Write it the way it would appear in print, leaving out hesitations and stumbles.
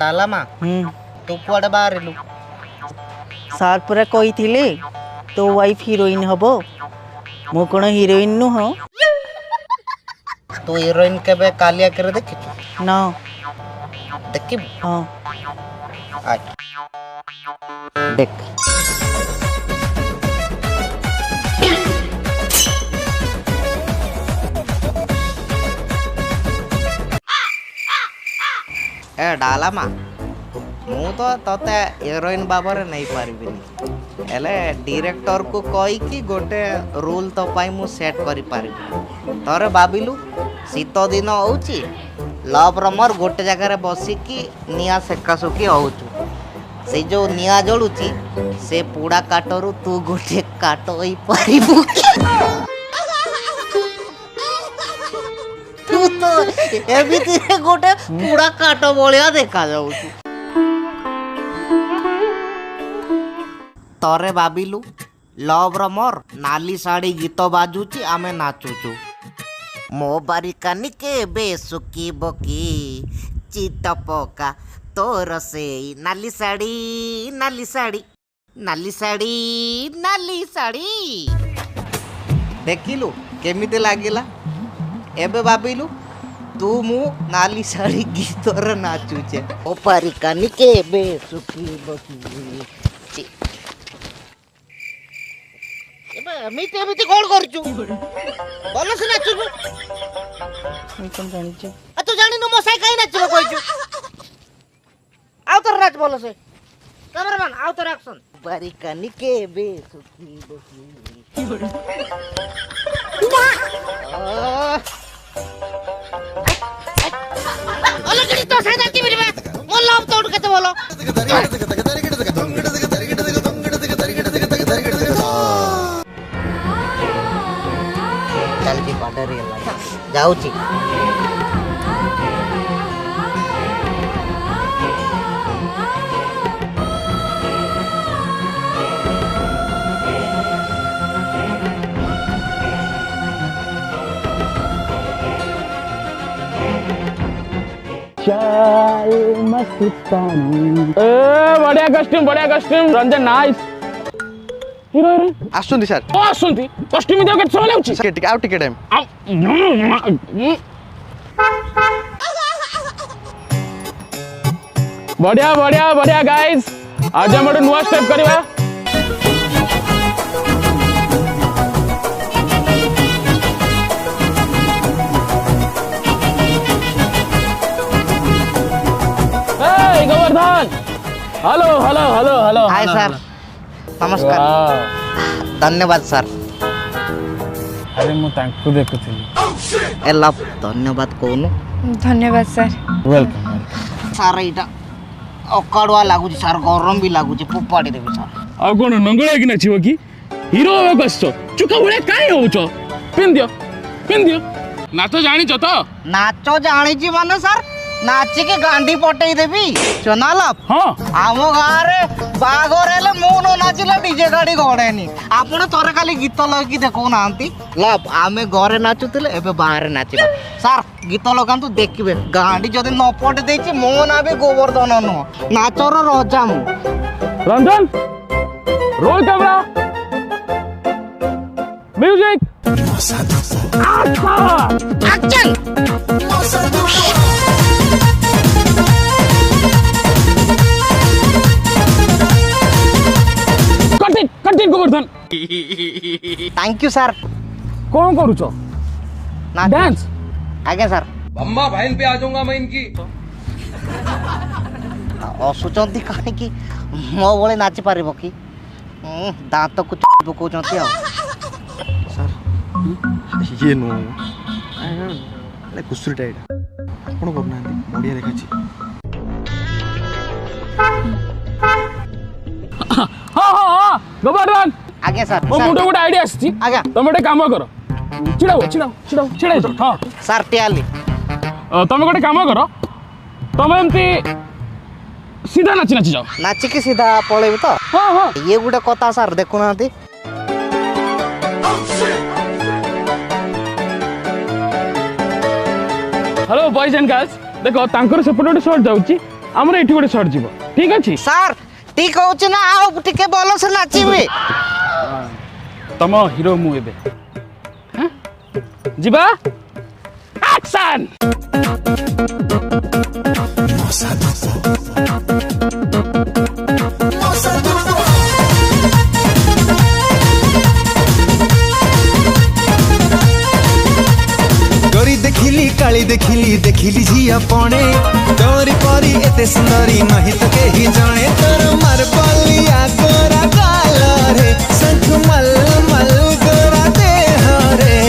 डाला मा तू कुआडे बाहरिलु सार पूरा कही तो वाइफ हीरोइन हबो मो कोन हीरोइन नु हो तू हीरोइन केबे कालिया करे देखि ना देखि हां आ देख ए डाला मा मु तो तते हीरोइन बाबर नहीं पारिबिनी एले डायरेक्टर को कही कि गोटे रूल तो पाई मु सेट करि पारिबी तोरे भाबिलु शीत दिन होउची लव र मोर गोटे जगह रे बसी कि निया सेकासुकी होउचु से जो निया जळुची से पूड़ा काटरू तू गोटे काट होई पारिबु तू तो एबिति गोटे पूड़ा काट बोलिया देखा जाउचु तोरे भाबिलु लव र मोर नाली साड़ी गीत बाजुची आमे नाचुचु मो बारिकानी के बेसुकी बकी चित पका तोर से नाली साड़ी नाली साड़ी नाली साड़ी नाली साड़ी देखिलु केमिते लागिला एबे भाबिलु तू मु नाली साड़ी गीत रे नाचुचे ओ बारिकानी के बेसुकी बकी एमिति एमिति कोन करचु बोल से नाचु मी कोन जानि छ आ तू जानि न मोसाई काई नाचबो कहचु आउ तो नाच बोल से कैमरामैन आउ तो एक्शन बारिकानी के बेसुकी बकी ओले जड़ी तो साइड की बिलबे मोल लव तोड़ के बोलो चल की पाडरी जाऊची चाय मस्तानी बढ़िया कस्ट्यूम रंजन नाइस हीरो हीरो आसुंदी सर ओ आसुंदी कस्ट्यूम दियो के समय लाउची टिके आउ टिके टाइम बढ़िया गाइस आज हम नुआ स्टेप करबा ए गोवर्धन हेलो हाय सर नमस्कार धन्यवाद सर अरे मु तांको देखुथिली ए लव धन्यवाद कोनु धन्यवाद सर वेलकम सर इटा अकाडवा लागु सर गरम भी लागु पुपाड़ी देबी सर आ कोन नंगळे कि नाचिबो कि हीरो हो कस्तो चुका बळे काई होउचो पिन दियो नाच जानि छ तो नाचो जानी छी माने सर नाची के गांडी पटई देबी चनालाप हां आम गारे बागर हेले मु न नाचिले डीजे गाड़ी गड़ेनी आपण तोरे खाली गीत लगी देखो नांती लाभ आमे घरे नाचुतले एबे बाहर नाचिबा सर गीत लगांतु देखिबे गांडी जदि न पट देछि मो ना बे गोवर्धन न नाचर राजा मु Ranjan roll camera music action cutting Govardhan thank you sir कौन करूचो ना डांस आगे सर अम्मा बहन पे आ जाऊंगा मैं इनकी असुचंती काहे कि मो बोले नाची पारिबो कि दांत को पकोचंती आ सर ये नो अरे कुसुरी टाइड आपण करना बढ़िया देखाची हाँ गोवर्धन आगे सर मो मुंडे गोटे आइडिया आछि आगे तुम गोटे काम कर चिड़ाओ हाँ सर टियाली तुम गोटे काम कर तुम एमती सीधा नाची नाची जाओ नाची के सीधा पळेबी तो हाँ ये गोटे कथा सर देखु नांती हेलो बॉयज एंड गर्ल्स देखो तांकर सेपटे गोटे शॉट जाउची आमर एठी गोटे सर्ट जीव ठीक अछि ସାର୍ ଠିକ ହଉଛି ନା ଆଉ ଟିକେ ଭଲସେ ନାଚିବେ तम हीरो मु एबे हां जीवा एक्शन गोरी देखिली काली देखिली देखिली झिया पणे तोरी परी एते सुंदरी नहीं तो केही जाने तोर मारपलिया गोरा गाल रे संख मल मल गोरा देह रे